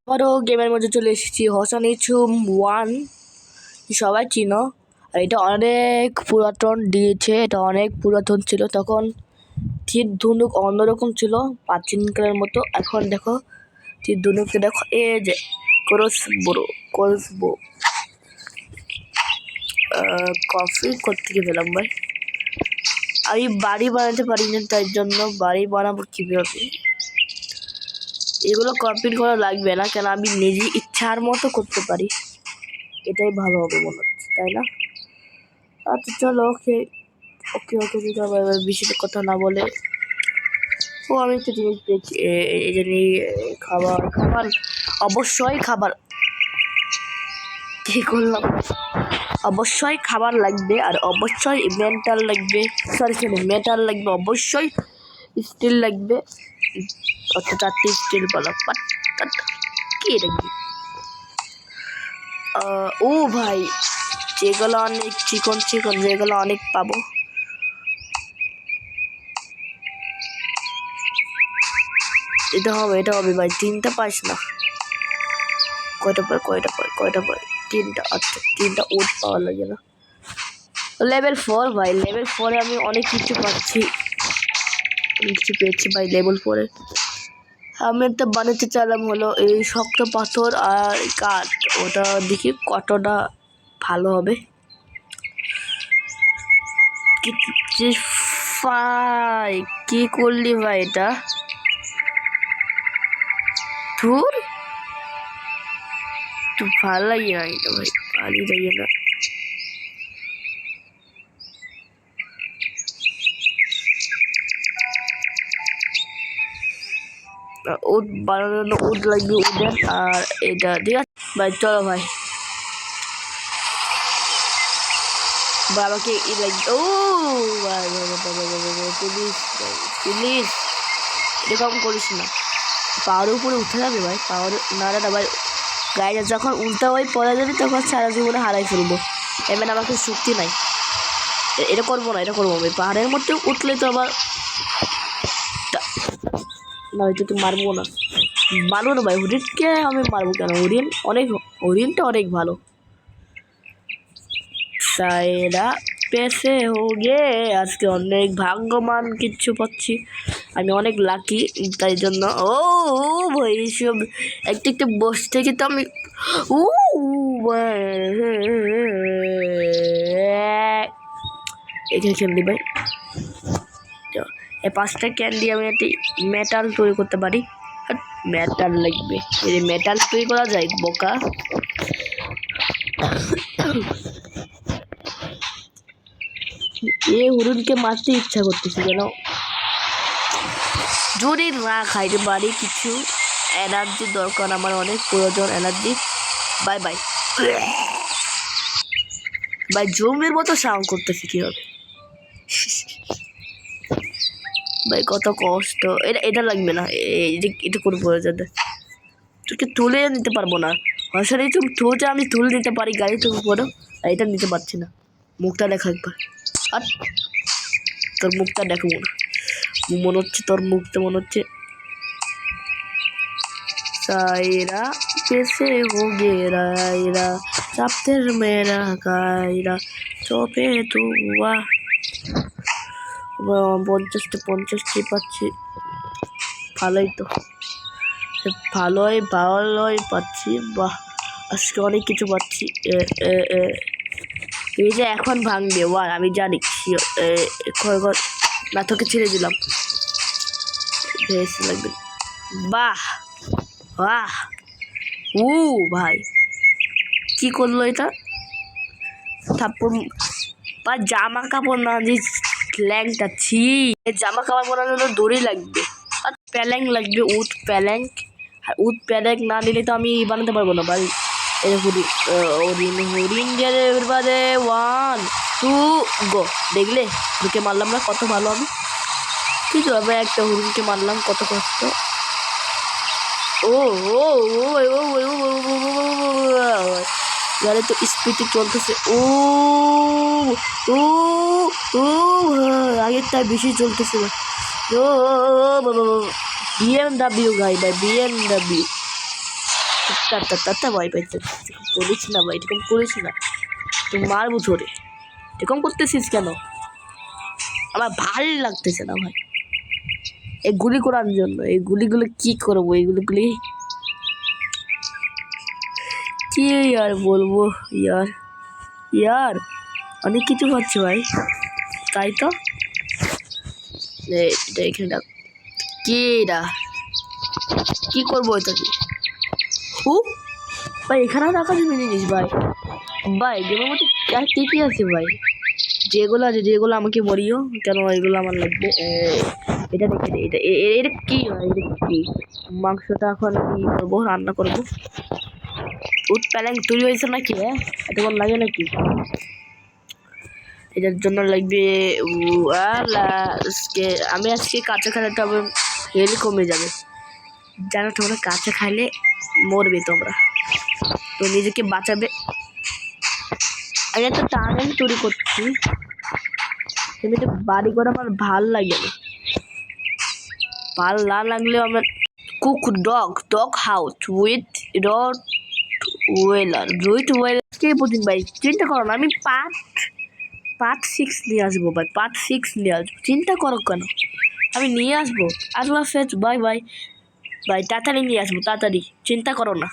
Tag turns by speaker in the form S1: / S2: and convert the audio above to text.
S1: আবারও গেমের মধ্যে চলে এসেছি হসানিচুম 1 সবাই চিনো। আর এটা অনেক পুরাতন দিয়েছে, এটা অনেক পুরাতন ছিল। তখন তীর ধনুক অন্যরকম ছিল, প্রাচীনকালের মতো। এখন দেখো তীর ধনুককে দেখো, এ যে ক্রসবো। কফি কোত্থেকে পেলাম ভাই? আমি বাড়ি বানাতে পারি না, তাই জন্য বাড়ি বানাবো কীভাবে? এগুলো কমপ্লিট করা লাগবে না, কেন আমি নিজে ইচ্ছার মতো করতে পারি। এটাই ভালো হবে মনে হচ্ছে, তাই না? আচ্ছা চলো, ওকে ওকে ওকে বেশি কথা না বলে। ও আমি একটা জিনিস পেয়েছি, এই যে খাবার খাবার অবশ্যই খাবার কি করলাম, অবশ্যই খাবার লাগবে, আর অবশ্যই মেন্টাল লাগবে, মেটাল লাগবে, অবশ্যই স্টিল লাগবে। অর্থাৎ 4টি স্টিল বলা কি লাগবে? ও ভাই, যেগুলো অনেক চিকন যেগুলো অনেক পাবো। এটা হবে ভাই। 3টা পাইস না? কয়টা পাই? 3টা। আচ্ছা 3টা উট পাওয়া লাগে না। লেভেল 4 ভাই, লেভেল 4 আমি অনেক কিছু পাচ্ছি, অনেক কিছু পেয়েছি ভাই লেভেল 4 আমি একটা বানাতে চাইলাম হলো এই শক্ত পাথর আর কাঠ। ওটা দেখি কতটা ভালো হবে। কি করলি ভাই এটা? ধুর, তো ভালো লাগে না এটা ভাই, ভালোই লাগে না। উড বানানোর জন্য উড লাগবে, উডেন। আর এটা ঠিক আছে ভাই, চলো ভাই। বাবাকে ই লাগবে। ও ভাই প্লিজ এরকম করিস না। পাহাড়ের উপরে উঠে যাবে ভাই, পাহাড়ে না ভাই। গাড়িটা যখন উল্টা হয়ে পড়ে যাবে তখন সারা জীবনে হারাই ফেলবো। এবার আমাকে শক্তি নাই, এটা করবো না। আমি পাহাড়ের মধ্যে উঠলে তো আবার না, তোকে মারবো না ভাই। হরিণকে আমি মারবো কেন? হরিণটা অনেক ভালো। সাইরা পেছে হোগে, আজকে অনেক ভাগ্যবান কিচ্ছু পাচ্ছি, আমি অনেক লাকি। তাই জন্য ও ভাই সব একটা বসে থেকে তো আমি এখানে খেললি ভাই। এই 5টা ক্যান্ডি আমি একটা মেটাল তৈরি করতে পারি। মেটাল লাগবে, এই মেটাল তৈরি করা যায় বোকা। এই হরিণকে মারতে ইচ্ছা করতেছে যেন, যদি না খাইতে পারি কিছু। এনার্জি দরকার আমার, অনেক প্রয়োজন এনার্জি। বাই ভাই জমির মতো সাউন্ড করতেছে কি হবে ভাই? কত কষ্ট। এটা লাগবে না, এটা কোনো প্রয়োজন নেই। তোকে তুলে নিতে পারবো না। আসলে তুলতে আমি তুলে নিতে পারি গাড়ি, তুমি উপরও। এটা নিতে পারছি না। মুখটা দেখা একবার। আর তোর মুখটা দেখো মনে হচ্ছে, তোর মুখটা মনে হচ্ছে সাইরা পেছে হোগে রাইরা চাপতের মেরা গাইরা চপে তুয়া। 50টি পাচ্ছি, ভালোই তো, ভালোই পাচ্ছি। বাহ, আজকে অনেক কিছু পাচ্ছি। এই যে এখন ভাঙবে ওয়ার, আমি জানি। না তোকে ছেড়ে দিলাম, লাগবে। বাহ ভাই কি করলো এটা? তারপর বা জামা কাপড় না যে ল্যাংটা ছি, জামা কাপড় বানানোর জন্য দড়ি লাগবে আর প্যালেং লাগবে, উড প্যালেং। আর উড প্যালেং না নিলে তো আমি বানাতে পারবো না ভাই। হরিণ গেলে বাদে 1 2 গো। দেখলে ঢুকে মারলাম না, কত ভালো আমি। ঠিক আছে, একটা হরিণকে মারলাম, কত কষ্ট। গাড়ি তো স্পিডে চলতেছে। আগেরটা বেশি চলতেছে। BMW গাড়ি ভাই, BMW। ভয় পাইছে, করিস না ভাই, এরকম করিস না, তুই মারবো ধরে, এরকম করতেছিস কেন? আমার ভালো লাগতেছে না ভাই এই গুলি করার জন্য। এই গুলিগুলো কি করবো, এইগুলি কি আর বলবো ইয়ার, ইয়ার অনেক কিছু হচ্ছে ভাই, তাই তো এটা এখানে ডাক, কে এটা, কি করবো এটাকে? ও ভাই এখানে রাখা যাবে জিনিস ভাই, ভাই গেমের মধ্যে কি কি আছে ভাই? যেগুলো আছে যেগুলো আমাকে বলিও, কেন এগুলো আমার লাগবে। এটা দেখে এটা এটা কি হয়, এটা কি? মাংসটা এখন কি করবো, রান্না করবো। উঠ প্যালেং তৈরি হয়েছে নাকি? এতক্ষণ লাগে নাকি? এটার জন্য লাগবে আমি আজকে কাঁচা খেলে তো আমার হেল কমে যাবে, জানো তোমরা কাঁচা খাইলে মরবে তোমরা, তো নিজেকে বাঁচাবে। আমি একটা টানেল তৈরি করছি, এমনিতে বাড়ি করে আমার ভাল লাগে না, ভাল না লাগলেও আমার কুক ডগ হাউস উইথ রট ওয়েলার কে বুঝিন ভাই, চিন্তা করো না, আমি পার্ট 6 নিয়ে আসবো ভাই, পার্ট 6 নিয়ে আসবো, চিন্তা করো কেন, আমি নিয়ে আসবো। আল্লাহ হাফেজ, বাই বাই ভাই, তাড়াতাড়ি নিয়ে আসবো, তাড়াতাড়ি, চিন্তা করো না।